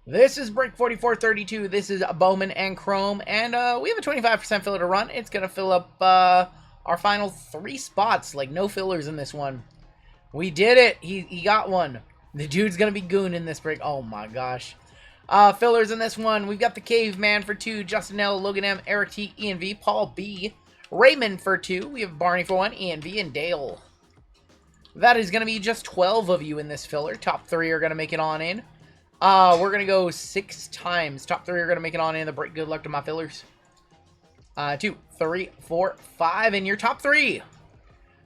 This is Break 4432. This is Bowman and Chrome, and we have a 25% filler to run. It's going to fill up our final 3 spots, like no fillers in this one. We did it. He got one. The dude's going to be goon in this break. Oh my gosh. Fillers in this one. We've got the Caveman for 2, Justin L, Logan M, Eric T, Ian V, Paul B, Raymond for 2. We have Barney for 1, Ian V, and Dale. That is going to be just 12 of you in this filler. Top 3 are going to make it on in. We're going to go 6 times. Top 3 are going to make it on in the break. Good luck to my fillers. 2, 3, 4, 5, and your top 3.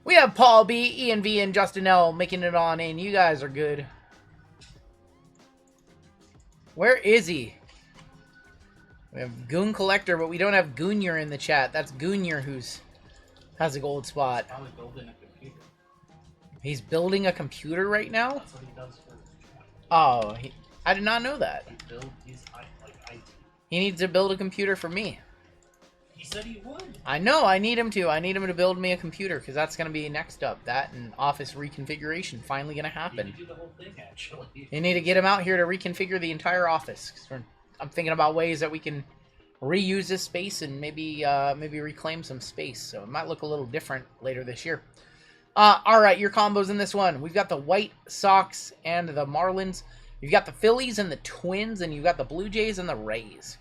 We have Paul B, Ian V, and Justin L making it on in. You guys are good. Where is he? We have Goon Collector, but we don't have Goonier in the chat. That's Goonier who's has a gold spot. He's probably building a computer. He's building a computer right now? That's what he does for his job. Oh, I did not know that. He's like IT. He needs to build a computer for me. He said he would. I know, I need him to. I need him to build me a computer, because that's going to be next up. That and office reconfiguration finally going to happen. You do the whole thing, actually. You need to get him out here to reconfigure the entire office. 'Cause I'm thinking about ways that we can reuse this space and maybe reclaim some space. So it might look a little different later this year. All right, your combos in this one. We've got the White Sox and the Marlins. You've got the Phillies and the Twins, and you've got the Blue Jays and the Rays.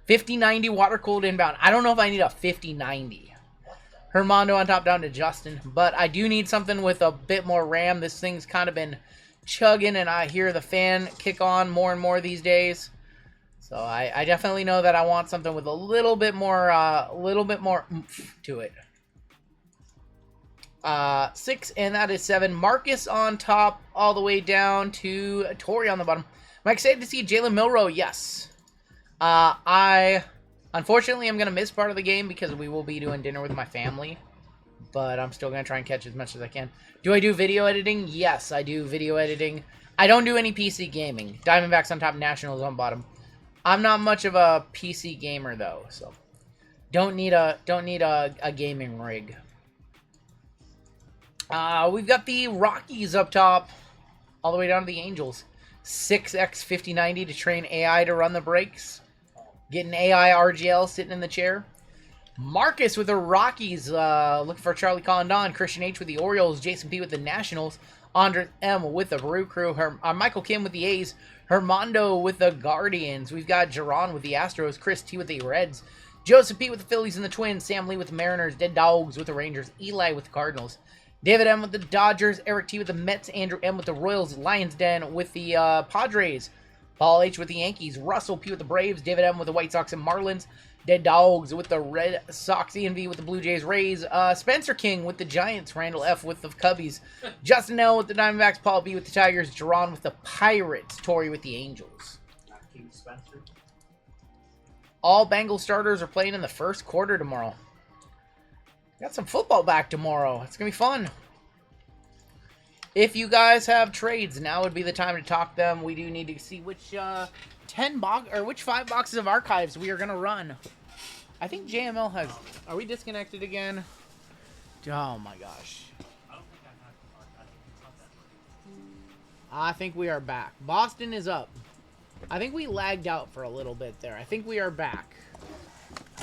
50-90 water-cooled inbound. I don't know if I need a 50-90. Hermando on top down to Justin. But I do need something with a bit more RAM. This thing's kind of been chugging, and I hear the fan kick on more and more these days. So I definitely know that I want something with a little bit more oomph to it. 6, and that is 7. Marcus on top, all the way down to Tori on the bottom. Am I excited to see Jalen Milroe? Yes. I unfortunately am going to miss part of the game because we will be doing dinner with my family. But I'm still going to try and catch as much as I can. Do I do video editing? Yes, I do video editing. I don't do any PC gaming. Diamondbacks on top, Nationals on bottom. I'm not much of a PC gamer though, so don't need a gaming rig. We've got the Rockies up top, all the way down to the Angels. 6x 50-90 to train AI to run the breaks. Getting AI RGL sitting in the chair. Marcus with the Rockies, looking for Charlie Condon. Christian H with the Orioles. Jason P with the Nationals. Andre M with the Brew Crew. Michael Kim with the A's. Hermando with the Guardians. We've got Jerron with the Astros. Chris T with the Reds. Joseph P with the Phillies and the Twins. Sam Lee with the Mariners. Dead Dogs with the Rangers. Eli with the Cardinals. David M with the Dodgers. Eric T with the Mets. Andrew M with the Royals. Lions Den with the Padres. Paul H with the Yankees. Russell P with the Braves. David M with the White Sox and Marlins. Dead Dogs with the Red Sox. Ian V with the Blue Jays. Rays. Spencer King with the Giants. Randall F with the Cubbies. Justin L with the Diamondbacks. Paul B with the Tigers. Jerron with the Pirates. Tori with the Angels. Not King Spencer. All Bengal starters are playing in the first quarter tomorrow. Got some football back tomorrow. It's going to be fun. If you guys have trades, now would be the time to talk them. We do need to see which 5 boxes of archives we are going to run. I think JML has... Are we disconnected again? Oh my gosh. I don't think I have the archive. It's not that I think we are back. Boston is up. I think we lagged out for a little bit there. I think we are back.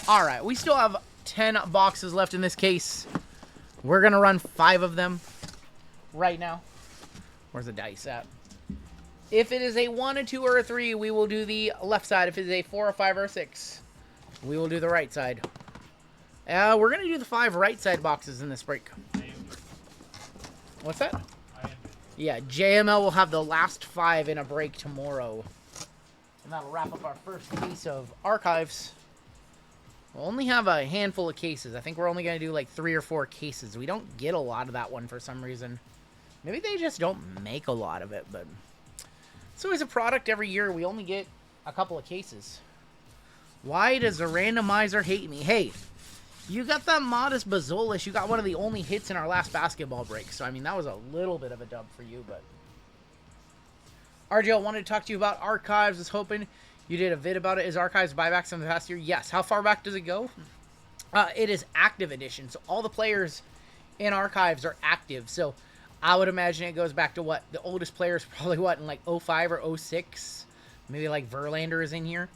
Alright, we still have 10 boxes left in this case. We're going to run 5 of them right now. Where's the dice at? If it is a 1, a 2, or a 3, we will do the left side. If it is a 4, a 5, or a 6, we will do the right side. We're going to do the 5 right side boxes in this break. What's that? Yeah, JML will have the last 5 in a break tomorrow. And that'll wrap up our first case of archives. We'll only have a handful of cases. I think we're only going to do like 3 or 4 cases. We don't get a lot of that one for some reason. Maybe they just don't make a lot of it, but it's always a product every year. We only get a couple of cases. Why does the randomizer hate me? Hey, you got that Modest Bazolis. You got one of the only hits in our last basketball break. So, I mean, that was a little bit of a dub for you, but RGL wanted to talk to you about archives. Was hoping you did a vid about it. Is archives buybacks from the past year? Yes. How far back does it go? It is active edition. So all the players in archives are active. So I would imagine it goes back to what? The oldest player is probably what, in like 05 or 06? Maybe like Verlander is in here.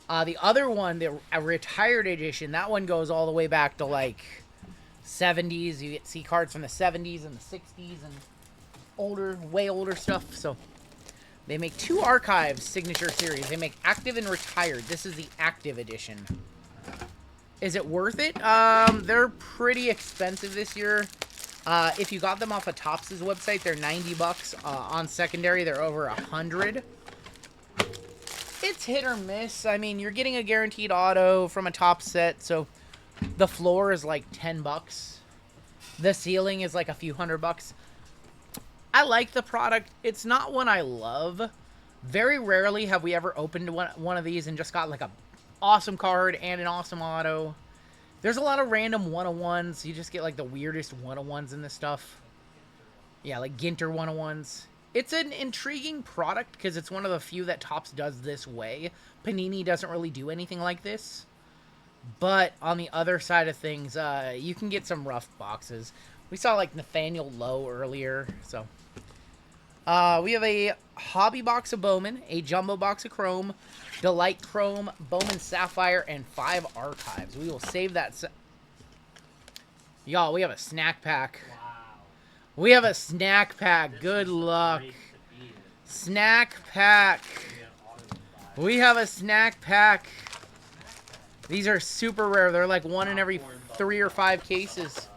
The other one, the a retired edition, that one goes all the way back to like 70s. You get see cards from the 70s and the 60s and older, way older stuff. So they make 2 archives signature series. They make active and retired. This is the active edition. Is it worth it? They're pretty expensive this year. If you got them off of Topps' website, they're $90. On secondary, they're over $100. It's hit or miss. I mean, you're getting a guaranteed auto from a top set, so the floor is like $10. The ceiling is like a few $100. I like the product. It's not one I love. Very rarely have we ever opened one of these and just got like a awesome card and an awesome auto. There's a lot of random 101s. You just get like the weirdest 101s in this stuff. Yeah, like Ginter 101s. It's an intriguing product because it's one of the few that Topps does this way. Panini doesn't really do anything like this. But on the other side of things, you can get some rough boxes. We saw like Nathaniel Lowe earlier. So we have a hobby box of Bowman, a jumbo box of Chrome, Delight Chrome, Bowman Sapphire, and 5 archives. We will save that. Y'all, we have a snack pack. Wow. We have a snack pack. Good luck. Snack pack. We have a snack pack. These are super rare. They're like 1 in every 3 or 5 cases.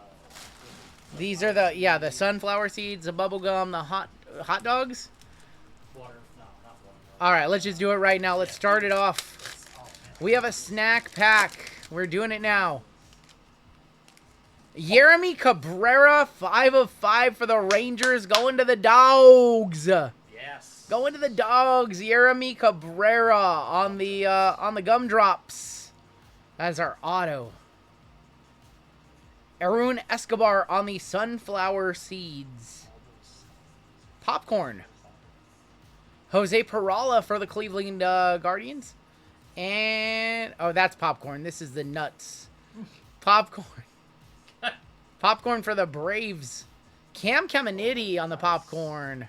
These are the sunflower seeds, the bubble gum, the hot dogs. All right, let's just do it right now. Let's start it off. We have a snack pack. We're doing it now. Yeremy Cabrera, 5 of 5 for the Rangers, going to the Dogs. Yes. Going to the Dogs. Yeremy Cabrera on the gumdrops. That's our auto. Arun Escobar on the sunflower seeds. Popcorn. Jose Perala for the Cleveland Guardians. And oh, that's popcorn. This is the nuts. Popcorn. Popcorn for the Braves. Cam Caminiti on the popcorn.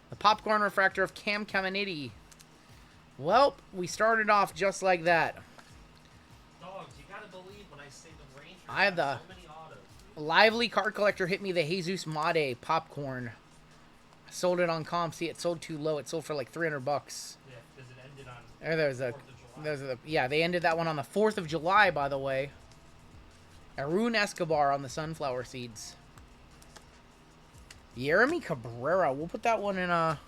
The popcorn refractor of Cam Caminiti. Well, we started off just like that. Dogs, you gotta believe when I say the Rangers I have the so many autos. Lively Card Collector hit me the Jesus Made popcorn. I sold it on comp. See, it sold too low. It sold for like $300. Yeah, because it ended on There's a 4th of July. yeah, they ended that one on the 4th of July, by the way. Arun Escobar on the sunflower seeds. Yeremy Cabrera. We'll put that one in a...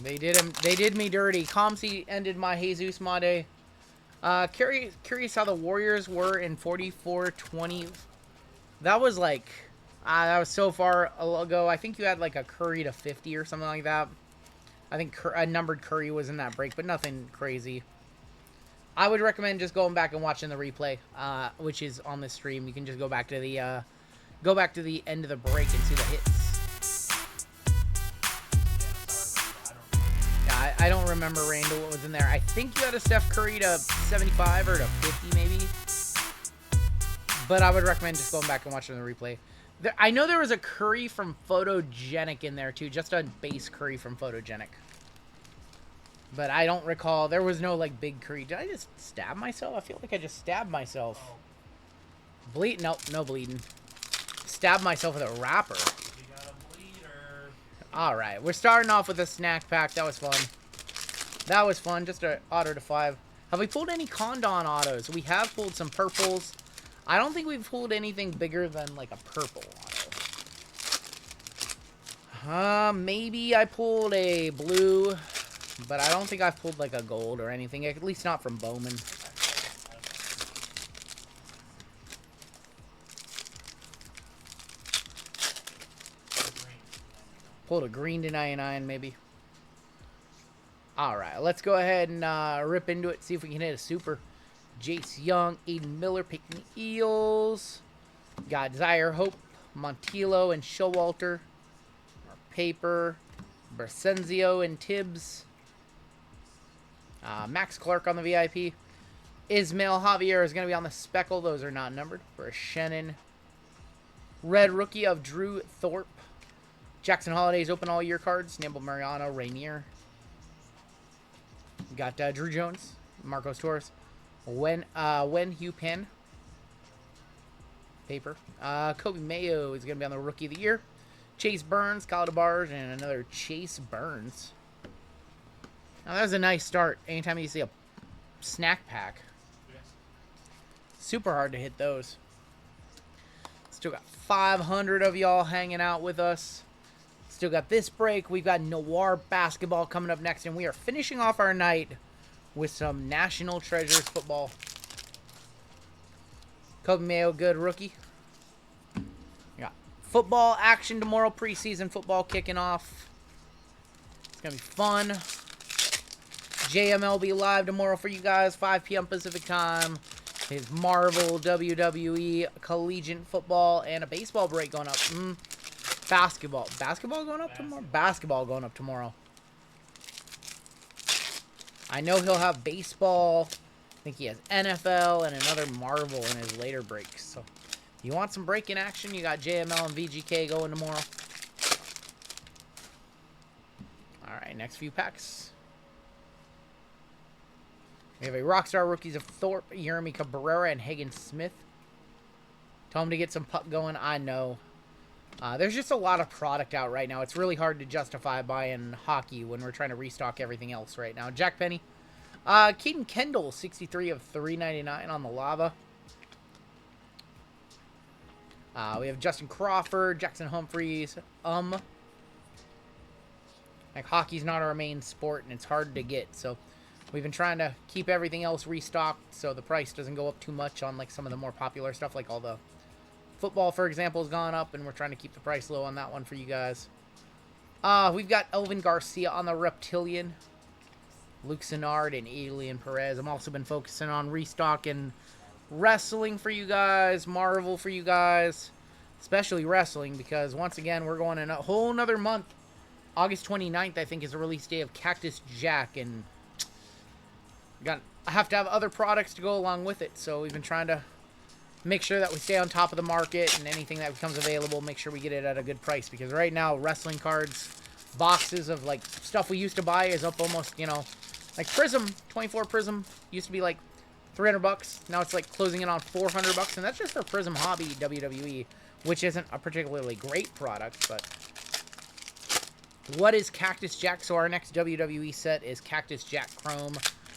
They did me dirty. Comsey ended my Jesus Made. Curious how the Warriors were in 44-20. That was like... that was so far ago. I think you had like a Curry to 50 or something like that. I think a numbered Curry was in that break, but nothing crazy. I would recommend just going back and watching the replay, which is on the stream. You can just go back to the end of the break and see the hits. Yeah, I don't remember, Randall, what was in there. I think you had a Steph Curry to 75 or to 50 maybe. But I would recommend just going back and watching the replay. I know there was a Curry from Photogenic in there too, just a base Curry from Photogenic. But I don't recall. There was no, like, big Curry. Did I just stab myself? I feel like I just stabbed myself. Bleed? Nope, no bleeding. Stabbed myself with a wrapper. You got a bleeder. Alright, we're starting off with a snack pack. That was fun. That was fun. Just an auto to 5. Have we pulled any Condon autos? We have pulled some purples. I don't think we've pulled anything bigger than, like, a purple auto. Maybe I pulled a blue... But I don't think I've pulled like a gold or anything, at least not from Bowman. Pulled a green to 99 maybe. Alright, let's go ahead and rip into it, see if we can hit a super. Jace Young, Aiden Miller picking the Eels. Got Zaire Hope, Montillo, and Showalter. Our paper. Bersenzio and Tibbs. Max Clark on the VIP. Ismail Javier is going to be on the Speckle. Those are not numbered. For a Shannon. Red rookie of Drew Thorpe. Jackson Holiday's open all year cards. Nimble Mariano, Rainier. We got Drew Jones, Marcos Torres, Wen Hugh Penn, paper. Kobe Mayo is going to be on the Rookie of the Year. Chase Burns, Kyle DeBarge, and another Chase Burns. Now, that was a nice start. Anytime you see a snack pack. Super hard to hit those. Still got 500 of y'all hanging out with us. Still got this break. We've got Noir basketball coming up next, and we are finishing off our night with some National Treasures football. Kobe Mayo, good rookie. We got football action tomorrow, preseason football kicking off. It's going to be fun. JML be live tomorrow for you guys, 5 p.m. Pacific time. His Marvel, WWE, collegiate football, and a baseball break going up. Basketball. Basketball going up tomorrow? Basketball going up tomorrow. I know he'll have baseball. I think he has NFL and another Marvel in his later breaks. So, you want some breaking action? You got JML and VGK going tomorrow. Alright, next few packs. We have a Rockstar Rookies of Thorpe, Jeremy Cabrera, and Hagen Smith. Tell him to get some puck going. I know. There's just a lot of product out right now. It's really hard to justify buying hockey when we're trying to restock everything else right now. Jack Penny. Keaton Kendall, 63 of 399 on the lava. We have Justin Crawford, Jackson Humphreys. Like, hockey's not our main sport, and it's hard to get, so we've been trying to keep everything else restocked so the price doesn't go up too much on, like, some of the more popular stuff, like all the football, for example, has gone up, and we're trying to keep the price low on that one for you guys. We've got Elvin Garcia on the Reptilian, Luke Sennard, and Alien Perez. I've also been focusing on restocking wrestling for you guys, Marvel for you guys, especially wrestling, because once again, we're going in a whole nother month. August 29th, I think, is the release day of Cactus Jack, and I have to have other products to go along with it, so we've been trying to make sure that we stay on top of the market, and anything that becomes available, make sure we get it at a good price, because right now, wrestling cards, boxes of, like, stuff we used to buy is up almost, you know, like Prism, 24 Prism, used to be, like, 300 bucks. Now it's, like, closing in on 400 bucks, and that's just for Prism Hobby WWE, which isn't a particularly great product, but what is Cactus Jack? So our next WWE set is Cactus Jack Chrome,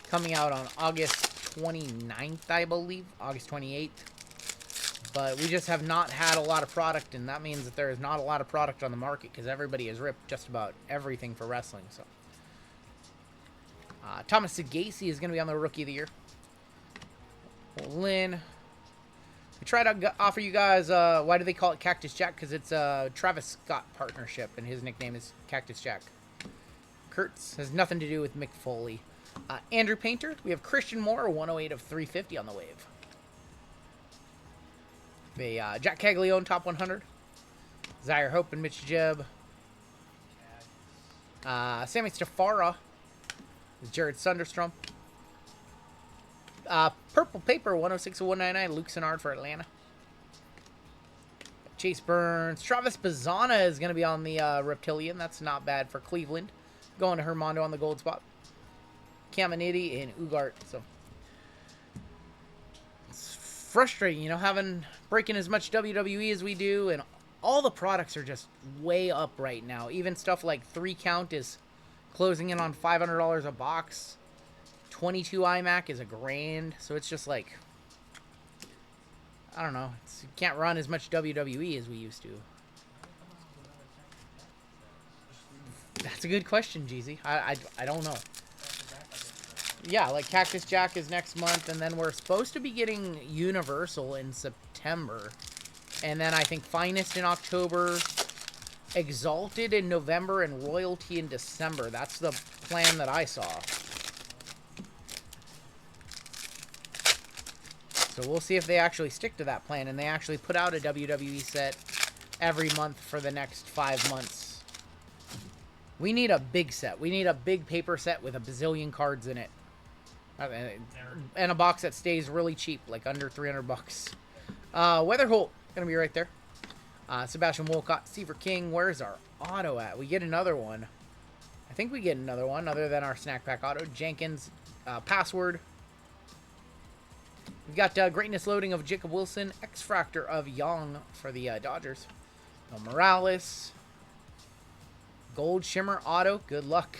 coming out on August 29th, I believe. August 28th. But we just have not had a lot of product, and that means that there is not a lot of product on the market because everybody has ripped just about everything for wrestling. So, Thomas Sagasi is going to be on the Rookie of the Year. Lynn. We try to offer you guys, why do they call it Cactus Jack? Because it's a Travis Scott partnership, and his nickname is Cactus Jack. Kurtz has nothing to do with Mick Foley. Andrew Painter, we have Christian Moore, 108 of 350 on the wave. The Jack Caglione, top 100. Zaire Hope and Mitch Jebb. Sammy Stafara is Jared Sunderstrom. Purple Paper, 106 of 199. Luke Sennard for Atlanta. Chase Burns. Travis Bazana is going to be on the Reptilian. That's not bad for Cleveland. Going to Hermondo on the gold spot. Caminiti and Ugart. So it's frustrating, you know, breaking as much WWE as we do, and all the products are just way up right now. Even stuff like 3 count is closing in on $500 a box. 22 iMac is $1,000, so it's just like, I don't know. You can't run as much WWE as we used to. That's a good question, Jeezy. I don't know. Yeah, like Cactus Jack is next month, and then we're supposed to be getting Universal in September. And then I think Finest in October, Exalted in November, and Royalty in December. That's the plan that I saw. So we'll see if they actually stick to that plan, and they actually put out a WWE set every month for the next 5 months. We need a big set. We need a big paper set with a bazillion cards in it. And a box that stays really cheap, like under 300 bucks. Weatherholt, gonna be right there. Sebastian Wolcott, Seaver King. Where's our auto at? We get another one. I think we get another one other than our snack pack auto. Jenkins, password. We've got greatness loading of Jacob Wilson, X-Fractor of Young for the Dodgers. No Morales. Gold Shimmer auto. Good luck.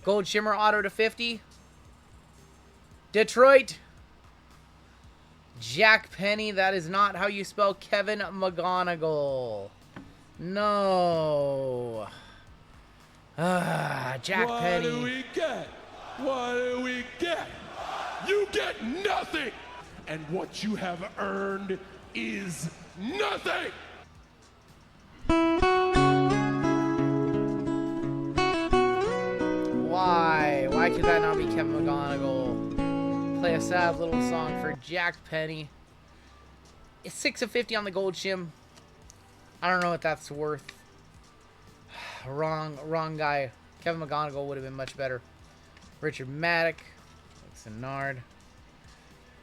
Gold Shimmer auto to 50. Detroit. Jack Penny. That is not how you spell Kevin McGonigal. No. Jack Penny. What do we get? What do we get? You get nothing! And what you have earned is nothing! Why? Why could that not be Kevin McGonigal? Play a sad little song for Jack Penny. It's 6 of 50 on the gold shim. I don't know what that's worth. Wrong guy. Kevin McGonigal would have been much better. Richard Maddock. Nard.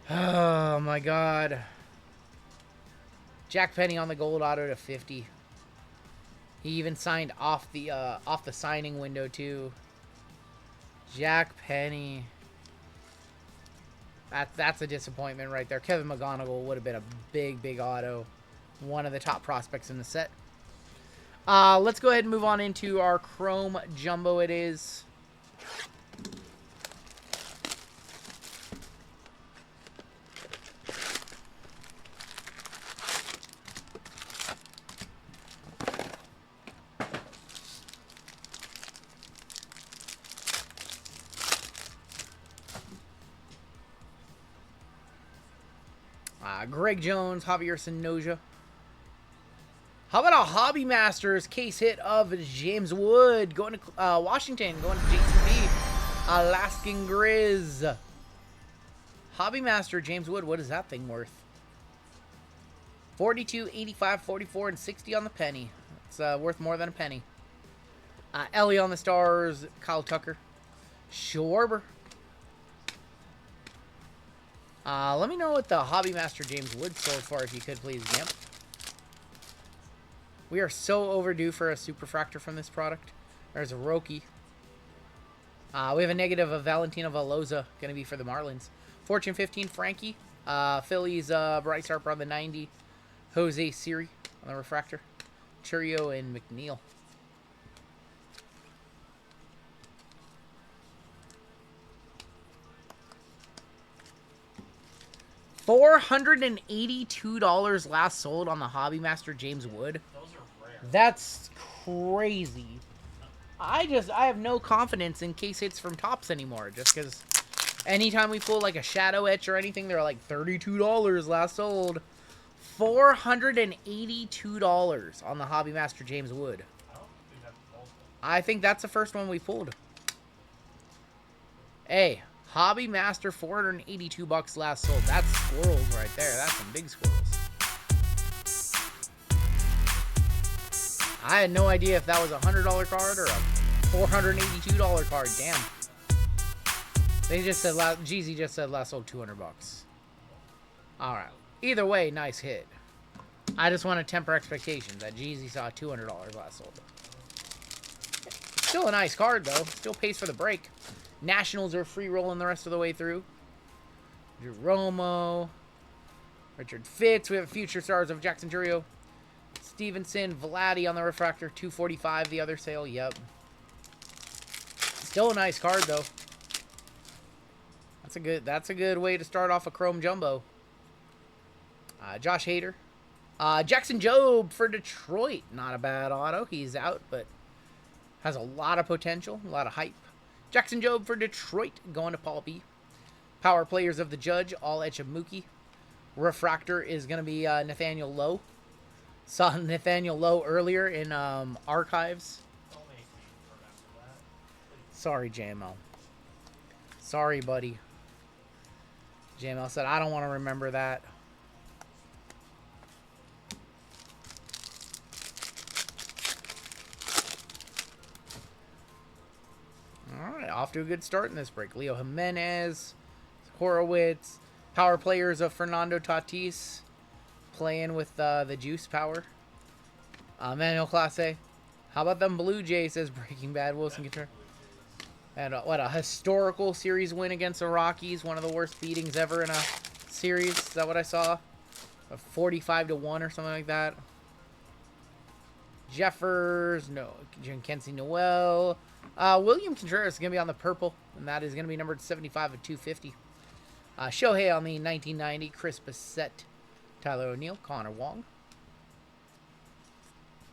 Oh my god. Jack Penny on the gold auto to 50. He even signed off the signing window too. Jack Penny. That's a disappointment right there. Kevin McGonigal would have been a big auto. One of the top prospects in the set. Let's go ahead and move on into our Chrome Jumbo it is. Greg Jones, Javier Sanoja. How about a Hobby Masters case hit of James Wood going to Washington, going to JCB. Alaskan Grizz. Hobby Master James Wood, what is that thing worth? 42, 85, 44, and 60 on the penny. It's worth more than a penny. Ellie on the Stars, Kyle Tucker. Schwarber. Let me know what the Hobby Master James Wood sold for, if you could, please, Gimp. We are so overdue for a Superfractor from this product. There's a Roki. We have a negative of Valentino Veloza, going to be for the Marlins. Fortune 15, Frankie. Phillies, Bryce Harper on the 90. Jose Siri on the Refractor. Churio and McNeil. $482 last sold on the Hobby Master James Wood. Those are rare. That's crazy. I have no confidence in case hits from Topps anymore, just because anytime we pull like a shadow etch or anything, they're like $32 last sold. $482 on the Hobby Master James Wood. I don't think that's the most. I think that's the first one we pulled. Hey, Hobby Master, $482 last sold. That's squirrels right there. That's some big squirrels. I had no idea if that was a $100 card or a $482 card. Damn. They just said Jeezy just said last sold $200. All right. Either way, nice hit. I just want to temper expectations that Jeezy saw $200 last sold. Still a nice card though. Still pays for the break. Nationals are free rolling the rest of the way through. Romo, Richard Fitz. We have future stars of Jackson Churio. Stevenson, Vladdy on the Refractor. 245 the other sale. Yep. Still a nice card though. That's a good way to start off a Chrome Jumbo. Josh Hader. Jackson Jobe for Detroit. Not a bad auto. He's out, but has a lot of potential, a lot of hype. Jackson Jobe for Detroit, going to Paul B. Power players of the Judge, all etch of Mookie. Refractor is going to be Nathaniel Lowe. Saw Nathaniel Lowe earlier in Archives. Don't make me remember that. Please. Sorry, JML. Sorry, buddy. JML said, I don't want to remember that. Alright, off to a good start in this break. Leo Jimenez, Horowitz, power players of Fernando Tatis, playing with the juice power. Manuel Clase. How about them Blue Jays, says Breaking Bad. Wilson Guitar. And what a historical series win against the Rockies. One of the worst beatings ever in a series. Is that what I saw? A 45-1 or something like that. Jeffers, no, Kenzie Noel. William Contreras is going to be on the purple, and that is going to be numbered 75 of 250. Shohei on the 1990, Chris Bassett, Tyler O'Neill, Connor Wong.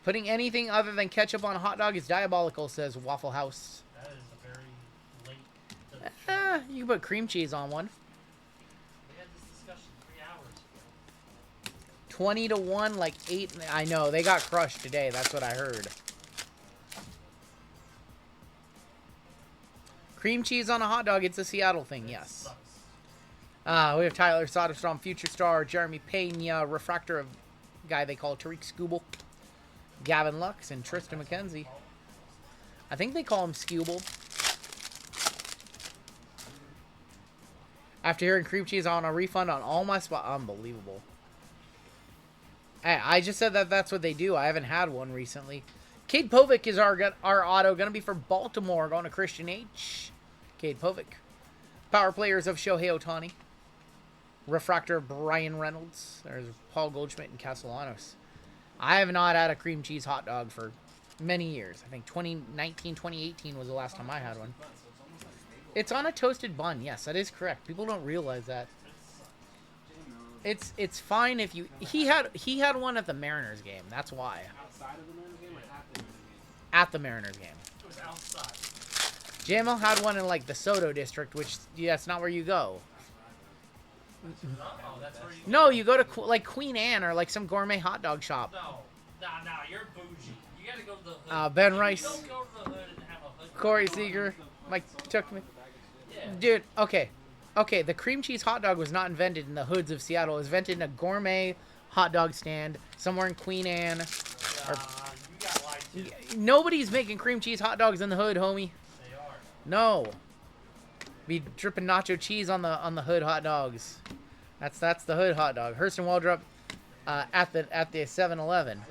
Putting anything other than ketchup on a hot dog is diabolical, says Waffle House. That is a very late. You can put cream cheese on one. We had this discussion 3 hours ago. 20-1, like 8. I know, they got crushed today. That's what I heard. Cream cheese on a hot dog, it's a Seattle thing, yes. We have Tyler Soderstrom, Future Star, Jeremy Pena, Refractor of guy they call Tariq Skubal, Gavin Lux, and Tristan McKenzie. I think they call him Skubal. After hearing cream cheese on a refund on all my spot, unbelievable. Hey, I just said that that's what they do. I haven't had one recently. Cade Povic is our auto. Going to be for Baltimore. Going to Christian H. Cade Povic. Power players of Shohei Ohtani. Refractor of Brian Reynolds. There's Paul Goldschmidt and Castellanos. I have not had a cream cheese hot dog for many years. I think 2019, 2018 was the last time I had one. It's on a toasted bun. Yes, that is correct. People don't realize that. It's fine if you... He had one at the Mariners game. That's why. Outside of the Mariners game or at the Mariners game? At the Mariners game. It was outside. JML had one in, like, the Soto district, which, yeah, that's not where you go. Oh, that's where you... No, you go to, like, Queen Anne or, like, some gourmet hot dog shop. No, you're bougie. You gotta go to the hood. Ben You Rice. don't go to the hood and have a hood. Corey Seager. Mike took me. Yeah. Dude, okay. Okay, the cream cheese hot dog was not invented in the hoods of Seattle. It was invented in a gourmet hot dog stand somewhere in Queen Anne. You got lied to. Nobody's making cream cheese hot dogs in the hood, homie. They are. No. Be dripping nacho cheese on the hood hot dogs. That's the hood hot dog. Hurston Waldrop at the 7-Eleven.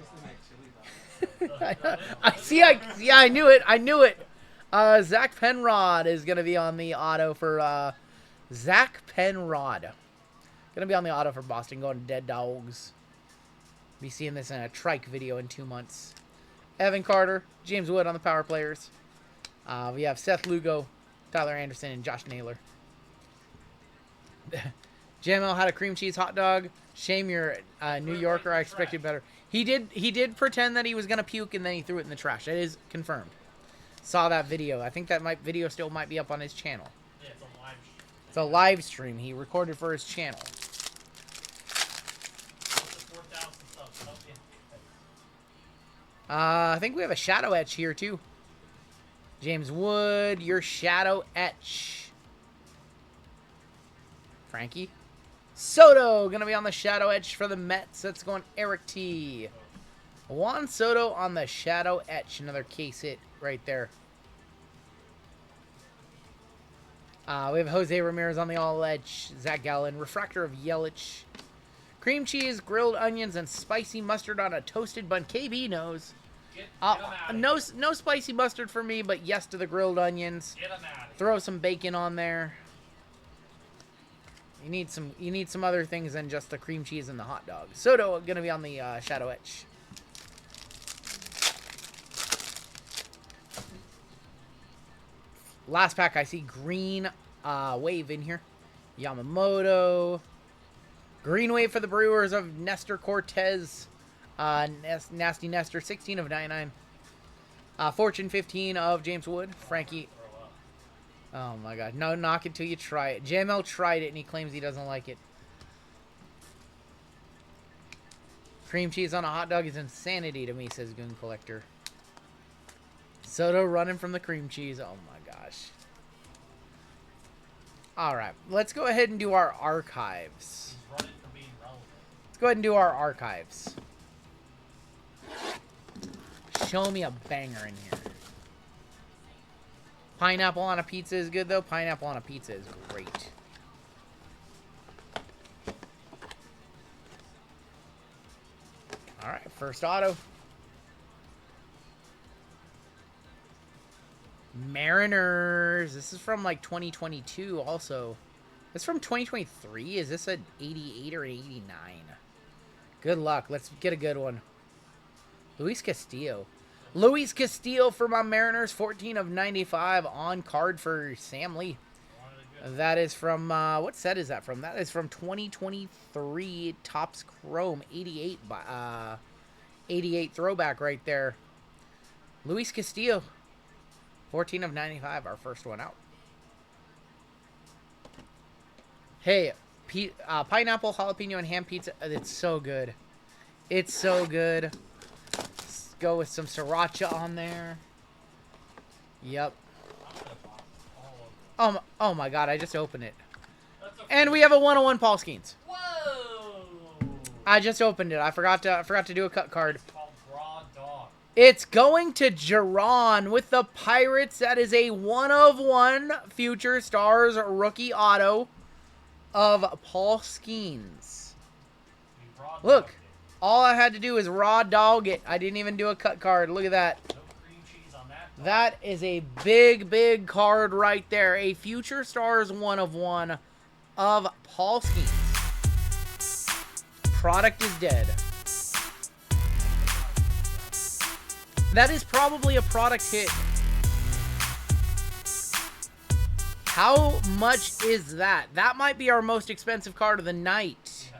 I knew it. Zach Penrod is gonna be on the auto for Zach Penrod. Gonna be on the auto for Boston, going to Dead Dogs. Be seeing this in a trike video in 2 months. Evan Carter, James Wood on the power players. We have Seth Lugo, Tyler Anderson, and Josh Naylor. JML had a cream cheese hot dog. Shame you're a New Yorker. I expected better. He did pretend that he was gonna puke and then he threw it in the trash. That is confirmed. Saw that video. I think that video still might be up on his channel. Yeah, it's a live stream. It's a live stream he recorded for his channel. I think we have a shadow etch here too. James Wood, your shadow etch. Frankie. Soto gonna be on the shadow etch for the Mets. That's going Eric T. Juan Soto on the shadow etch. Another case hit right there. We have Jose Ramirez on the all etch. Zach Gallen. Refractor of Yelich. Cream cheese, grilled onions, and spicy mustard on a toasted bun. KB knows. No spicy mustard for me, but yes to the grilled onions. Throw some bacon on there. You need some other things than just the cream cheese and the hot dog. Soto gonna be on the shadow etch. Last pack, I see green wave in here. Yamamoto. Green wave for the Brewers of Nestor Cortez. Nasty Nestor, 16 of 99. Fortune 15 of James Wood. Frankie. Oh my god. No, knock it till you try it. JML tried it and he claims he doesn't like it. Cream cheese on a hot dog is insanity to me, says Goon Collector. Soto running from the cream cheese. Oh my gosh. Alright, let's go ahead and do our archives. Let's go ahead and do our archives. Show me a banger in here. Pineapple on a pizza is good, though. Pineapple on a pizza is great. Alright, first auto. Mariners. This is from like 2022 also. This is from 2023. Is this an 88 or an 89? Good luck. Let's get a good one. Luis Castillo. Luis Castillo for my Mariners. 14 of 95 on card for Sam Lee. That is from, what set is that from? That is from 2023 Topps Chrome 88 by 88 throwback right there. Luis Castillo. 14 of 95, our first one out. Hey, pineapple, jalapeno, and ham pizza. It's so good. It's so good. Let's go with some sriracha on there. Yep. Oh my god, I just opened it. And we have a 101 Paul Skeens. Whoa! I just opened it. I forgot to do a cut card. It's called Raw Dog. It's going to Jerron with the Pirates. That is a 1/1 Future Stars rookie auto of Paul Skeens. We raw Look, dogged it. all I had to do is raw dog it. I didn't even do a cut card. Look at that. No cream cheese on that. That is a big, big card right there. A Future Stars 1/1 of Paul Skeens. Product is dead. That is probably a product hit. How much is that? That might be our most expensive card of the night. Yeah.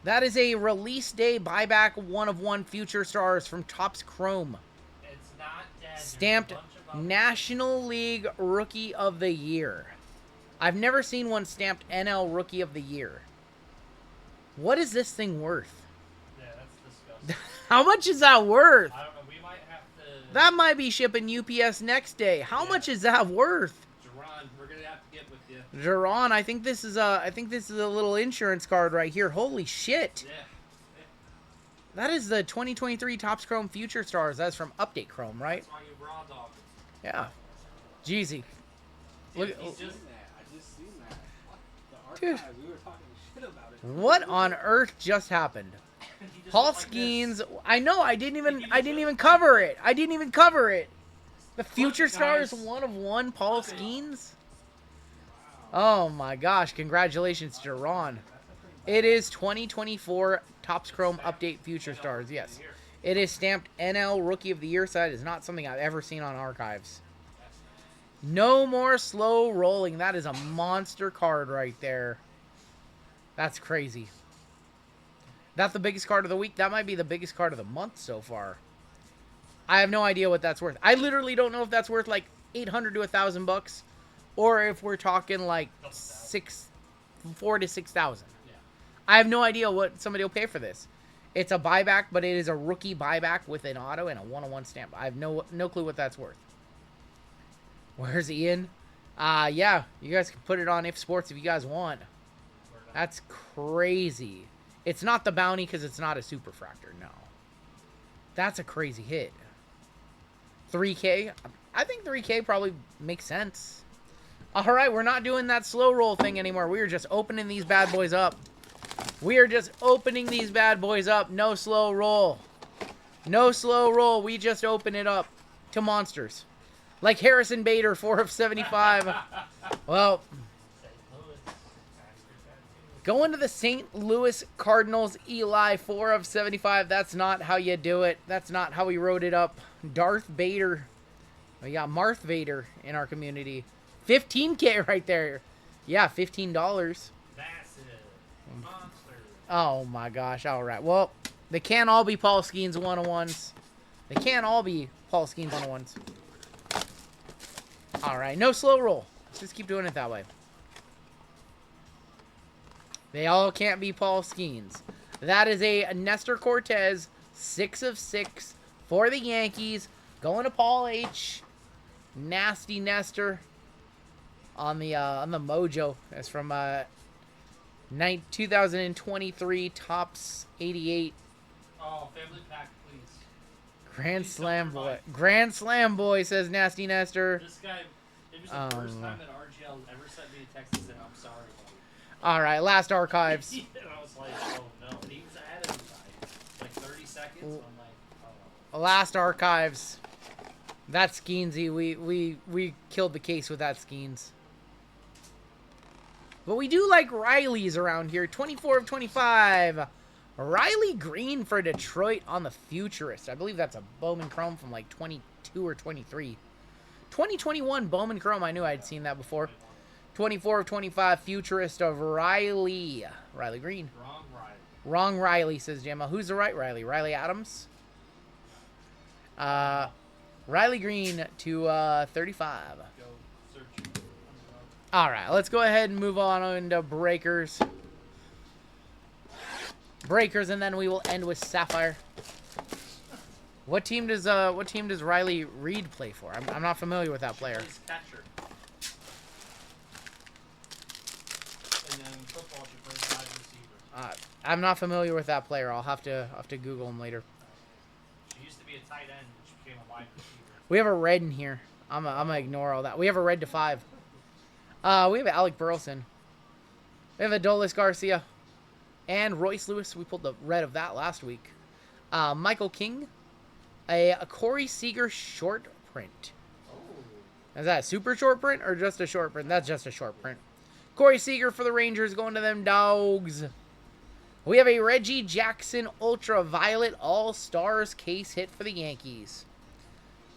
That is a release day buyback 1/1 Future Stars from Topps Chrome. It's not dead. There's a Stamped bunch of other- National League Rookie of the Year. I've never seen one stamped NL Rookie of the Year. What is this thing worth? Yeah, that's disgusting. How much is that worth? I don't know. We might have to. That might be shipping UPS next day. How Yeah. muthat is that worth? Jerron, we're gonna have to get with you. Jerron, I think this is a little insurance card right here. Holy shit. Yeah. That is the 2023 Topps Chrome Future Stars. That's from Update Chrome, right? That's why you raw dog it. Yeah. Jeezy. Look, He's just. I just seen that. The Dude. archives, we were talking shit about it. what on earth just happened? he just Paul looked like Skeens. this. I know. I didn't even cover it. I didn't even cover it. The Future Look, Stars guys. 1/1 Paul Look at it. Skeens. Oh my gosh! Congratulations, Jerron. It is 2024 Topps Chrome Update Future Stars. Yes, it is stamped NL Rookie of the Year. So that is not something I've ever seen on archives. No more slow rolling. That is a monster card right there. That's crazy. That's the biggest card of the week. That might be the biggest card of the month so far. I have no idea what that's worth. I literally don't know if that's worth like $800 to $1,000, or if we're talking like $4,000 to $6,000. Yeah. I have no idea what somebody will pay for this. It's a buyback, but it is a rookie buyback with an auto and a 1/1 stamp. I have no clue what that's worth. Where's Ian? Yeah, you guys can put it on If Sports if you guys want. That's crazy. It's not the bounty because it's not a superfractor, no. That's a crazy hit. 3K? I think 3K probably makes sense. All right, we're not doing that slow roll thing anymore. We are just opening these bad boys up. We are just opening these bad boys up. No slow roll. No slow roll. We just open it up to monsters. Like Harrison Bader, 4 of 75. Well, St. Louis. going to the St. Louis Cardinals, Eli, 4 of 75. That's not how you do it. That's not how we wrote it up. Darth Vader. We got Marth Vader in our community. 15K right there. Yeah, $15. Massive. Monster. Oh my gosh. All right. Well, they can't all be Paul Skeens 1/1s. They can't all be Paul Skeens 1/1s. All right. No slow roll. Let's just keep doing it that way. They all can't be Paul Skeens. That is a Nestor Cortez, 6 of 6 for the Yankees. Going to Paul H. Nasty Nestor on the Mojo. That's from 2023 Topps 88 Oh, family pack, please. Grand Please Slam don't boy. provide. Grand Slam boy, says Nasty Nestor. This guy, it was the first time that RGL ever sent me a text and said, I'm sorry, buddy. All right, last archives. And I was like, oh no. And he was ahead of me by like 30 seconds. So I'm like, oh. Last archives. That's Skeensy. We killed the case with that Skeens. But we do like Riley's around here. 24 of 25. Riley Green for Detroit on the Futurist. I believe that's a Bowman Chrome from like 22 or 23. 2021 Bowman Chrome. I knew I'd seen that before. 24 of 25 Futurist of Riley. Riley Green. Wrong Riley. Wrong Riley, says Gemma. Who's the right Riley? Riley Adams? Riley Green to 35. Go search. All right, let's go ahead and move on into breakers. Breakers, and then we will end with Sapphire. What team does Riley Reed play for? I'm not familiar with that player. Plays catcher. And then football, she plays wide receiver. I'm not familiar with that player. I'll have to Google him later. She used to be a tight end, which became a wide receiver. We have a red in here. I'm gonna ignore all that. We have a red to 5. We have Alec Burleson. We have Adolis Garcia. And Royce Lewis. We pulled the red of that last week. Michael King. A Corey Seager short print. Is that a super short print or just a short print? That's just a short print. Corey Seager for the Rangers going to them dogs. We have a Reggie Jackson Ultraviolet All-Stars case hit for the Yankees.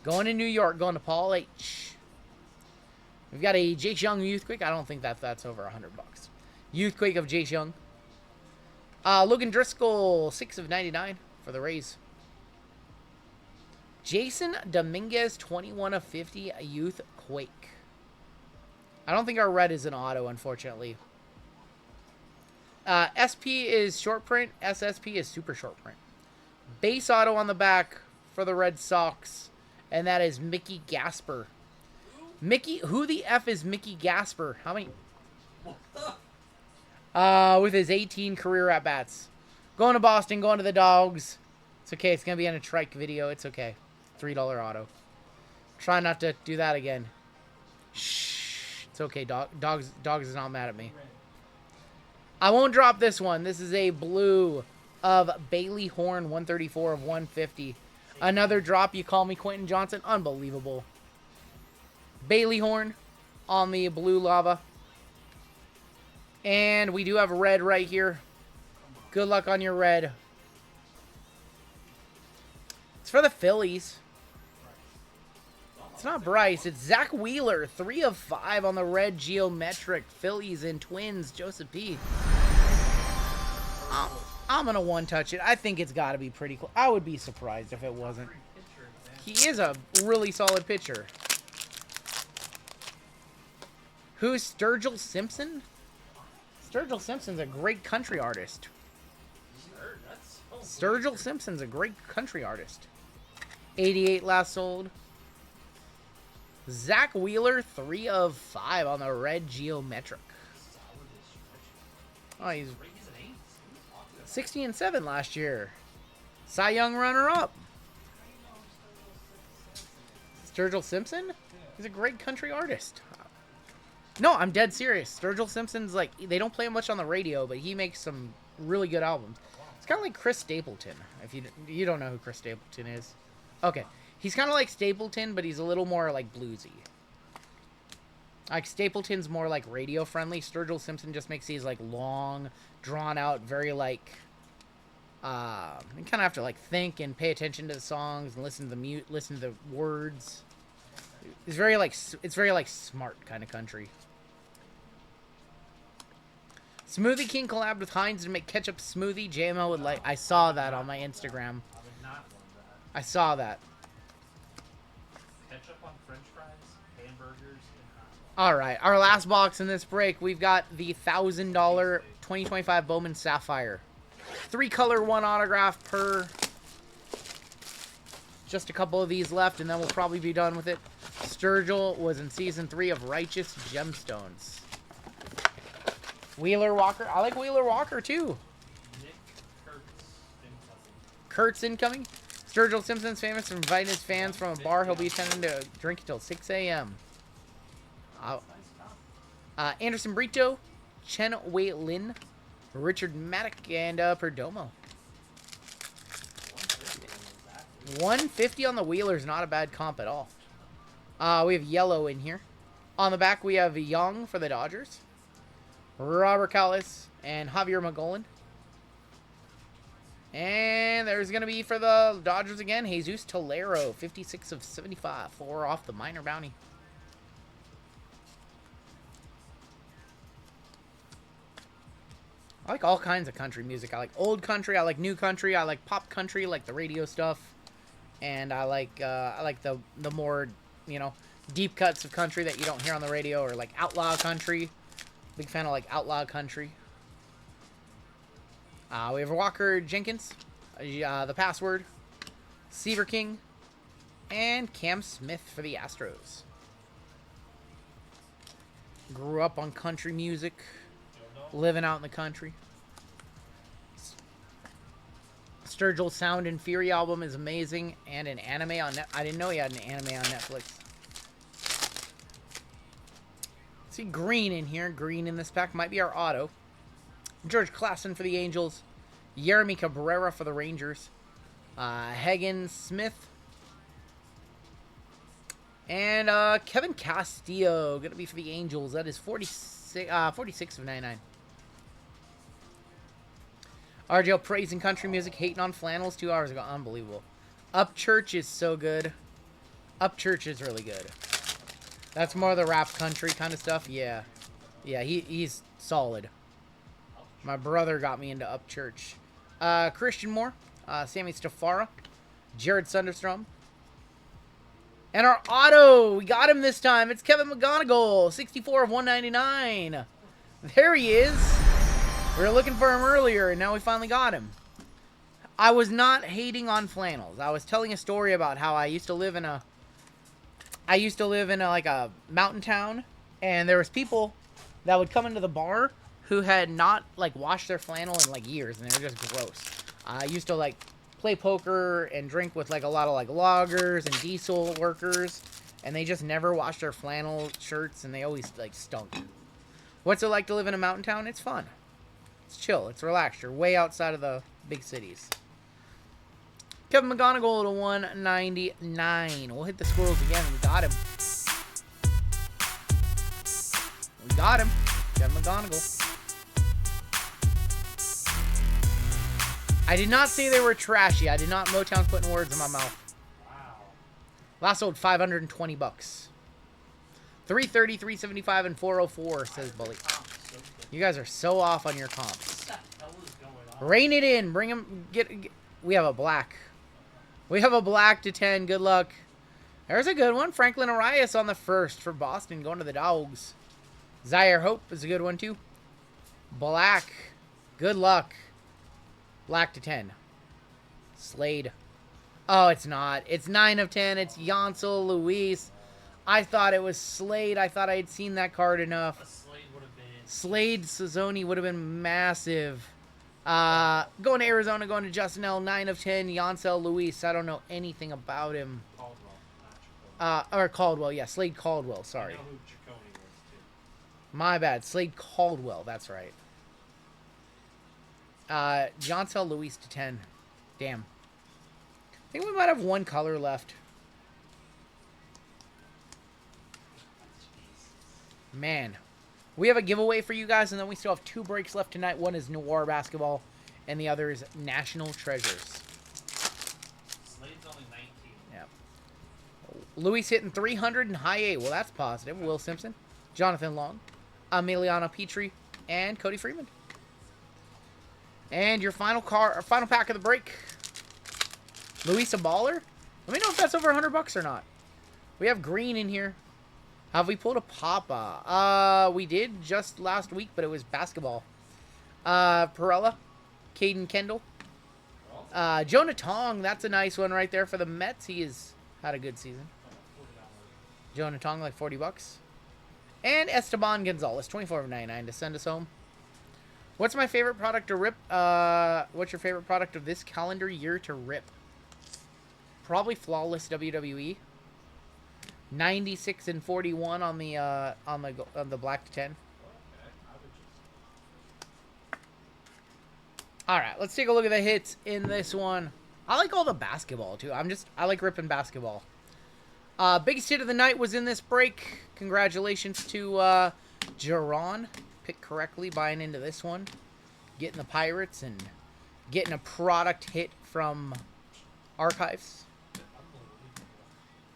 Going to New York, going to Paul H. We've got a Jace Young Youthquake. I don't think that's over $100. Youthquake of Jace Young. Logan Driscoll, 6 of 99 for the Rays. Jason Dominguez, 21 of 50, a Youthquake. I don't think our red is an auto, unfortunately. SP is short print. SSP is super short print. Base auto on the back for the Red Sox. And that is Mickey Gasper. Mickey, who the F is Mickey Gasper? How many? With his 18 career at-bats. Going to Boston, going to the Dogs. It's okay. It's going to be in a trike video. It's okay. $3 auto. Try not to do that again. Shh. It's okay. Dogs is not mad at me. I won't drop this one. This is a blue of Bailey Horn, 134 of 150. Another drop. You call me Quentin Johnson. Unbelievable. Bailey Horn on the blue lava. And we do have red right here. Good luck on your red. It's for the Phillies. It's not Bryce. It's Zach Wheeler. 3 of 5 on the red geometric. Phillies and Twins. Joseph P. I'm going to one-touch it. I think it's got to be pretty cool. I would be surprised if it wasn't. He is a really solid pitcher. Who's Sturgill Simpson? Sturgill Simpson's a great country artist. Sturgill Simpson's a great country artist. 88 last sold. Zach Wheeler, 3 of 5 on the red geometric. Oh, he's 60 and 7 last year. Cy Young runner-up. Sturgill Simpson? He's a great country artist. No, I'm dead serious. Sturgill Simpson's like, they don't play him much on the radio, but he makes some really good albums. It's kind of like Chris Stapleton. If you don't know who Chris Stapleton is. Okay. He's kind of like Stapleton, but he's a little more like bluesy. Like Stapleton's more like radio friendly. Sturgill Simpson just makes these like long, drawn out, very like you kind of have to like think and pay attention to the songs and listen to the words. It's very like smart kind of country. Smoothie King collabed with Heinz to make ketchup smoothie. JML would like. I saw that on my Instagram. I saw that. Ketchup on French fries, hamburgers, and All right, our last box in this break, we've got the $1,000 2025 Bowman Sapphire. 3 color, 1 autograph per. Just a couple of these left, and then we'll probably be done with it. Sturgill was in Season 3 of Righteous Gemstones. Wheeler Walker. I like Wheeler Walker, too. Nick Kurtz incoming. Sturgill Simpson's famous for inviting his fans from a bar he'll be attending to drink until 6 a.m. Anderson Brito, Chen Wei Lin, Richard Maddock, and Perdomo. 150 on the Wheeler's not a bad comp at all. We have yellow in here. On the back, we have Young for the Dodgers, Robert Callis, and Javier Magolan. And there's going to be for the Dodgers again, Jesus Tolero, 56 of 75, 4 off the minor bounty. I like all kinds of country music. I like old country, I like new country, I like pop country, like the radio stuff. And I like the more, you know, deep cuts of country that you don't hear on the radio, or like outlaw country. Big fan of like outlaw country. We have Walker Jenkins, the password, Seaver King, and Cam Smith for the Astros. Grew up on country music, living out in the country. Sturgill Sound and Fury album is amazing, and an anime on I didn't know he had an anime on Netflix. See green in here. Green in this pack might be our auto. George Klassen for the Angels. Yeremy Cabrera for the Rangers. Hagen Smith. And Kevin Castillo going to be for the Angels. That is 46 of 99. RGL praising country music, hating on flannels 2 hours ago. Unbelievable. Upchurch is so good. Upchurch is really good. That's more of the rap country kind of stuff. Yeah. Yeah, he's solid. My brother got me into Upchurch. Christian Moore. Sammy Stafara. Jared Sunderstrom. And our auto. We got him this time. It's Kevin McGonigal. 64 of 199. There he is. We were looking for him earlier, and now we finally got him. I was not hating on flannels. I was telling a story about how I used to live in a like a mountain town, and there was people that would come into the bar who had not like washed their flannel in like years, and they were just gross. I used to like play poker and drink with like a lot of like loggers and diesel workers, and they just never washed their flannel shirts, and they always like stunk. What's it like to live in a mountain town? It's fun. It's chill. It's relaxed. You're way outside of the big cities. Kevin McGonigal to 199. We'll hit the squirrels again. We got him. We got him. Kevin McGonigal. I did not say they were trashy. I did not. Motown's putting words in my mouth. Wow. Last sold $520. 330, 375, and 404, says Bully. You guys are so off on your comps. What the hell is going on? Rein it in. Bring him. Get. We have a black. We have a black to 10. Good luck. There's a good one. Franklin Arias on the first for Boston, going to the Dogs. Zaire Hope is a good one, too. Black. Good luck. Black to 10. Slade. Oh, it's not. It's 9 of 10. It's Yancel Luis. I thought it was Slade. I thought I had seen that card enough. A Slade would have been. Slade Sazzoni would have been massive. Going to Arizona, going to Justin L. 9 of 10. Yancel Luis. I don't know anything about him. Caldwell, not Chacon. Or Caldwell. Yeah, Slade Caldwell. Sorry. I know who Chacon was, too. My bad. Slade Caldwell. That's right. Yancel Luis to 10. Damn. I think we might have one color left. Man. We have a giveaway for you guys, and then we still have 2 breaks left tonight. One is Noir Basketball, and the other is National Treasures. Slade's only 19. Yep. Luis hitting 300 in high 8. Well, that's positive. Will Simpson, Jonathan Long, Emiliano Petrie, and Cody Freeman. And your final pack of the break. Luis a baller? Let me know if that's over $100 or not. We have green in here. Have we pulled a Papa? We did just last week, but it was basketball. Perella, Caden Kendall, Jonah Tong. That's a nice one right there for the Mets. He has had a good season. Jonah Tong, like $40. And Esteban Gonzalez, 24 of 99 to send us home. What's my favorite product to rip? What's your favorite product of this calendar year to rip? Probably Flawless WWE. 96 and 41 on the black to 10. All right, let's take a look at the hits in this one. I like all the basketball too. I like ripping basketball. Biggest hit of the night was in this break. Congratulations to Jaron. Picked correctly, buying into this one. Getting the Pirates and getting a product hit from Archives.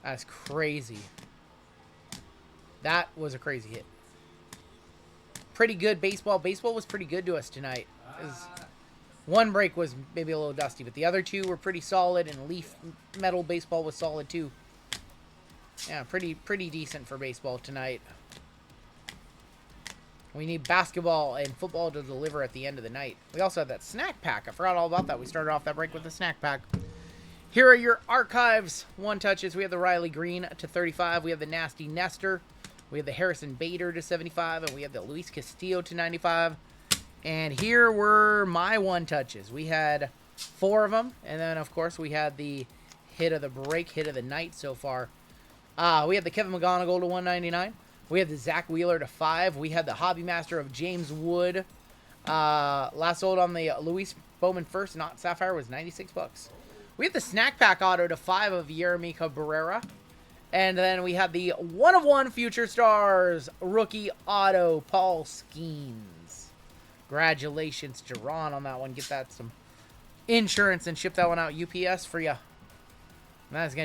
That's crazy. That was a crazy hit. Pretty good baseball. Baseball was pretty good to us tonight. One break was maybe a little dusty, but the other two were pretty solid, and Leaf Metal baseball was solid too. Yeah, pretty decent for baseball tonight. We need basketball and football to deliver at the end of the night. We also had that snack pack. I forgot all about that. We started off that break with the snack pack. Here are your Archives one touches. We have the Riley Green to 35. We have the Nasty Nestor. We have the Harrison Bader to 75. And we have the Luis Castillo to 95. And here were my one touches. We had 4 of them. And then, of course, we had the hit of the break, hit of the night so far. We had the Kevin McGonigal to 199. We have the Zach Wheeler to 5. We had the Hobby Master of James Wood. Last sold on the Luis Bowman First, not Sapphire, was 96 bucks. We have the Snack Pack Auto to 5 of Yeremy Cabrera. And then we have the 1/1 Future Stars Rookie Auto Paul Skeens. Congratulations to Ron on that one. Get that some insurance and ship that one out UPS for you. That's going to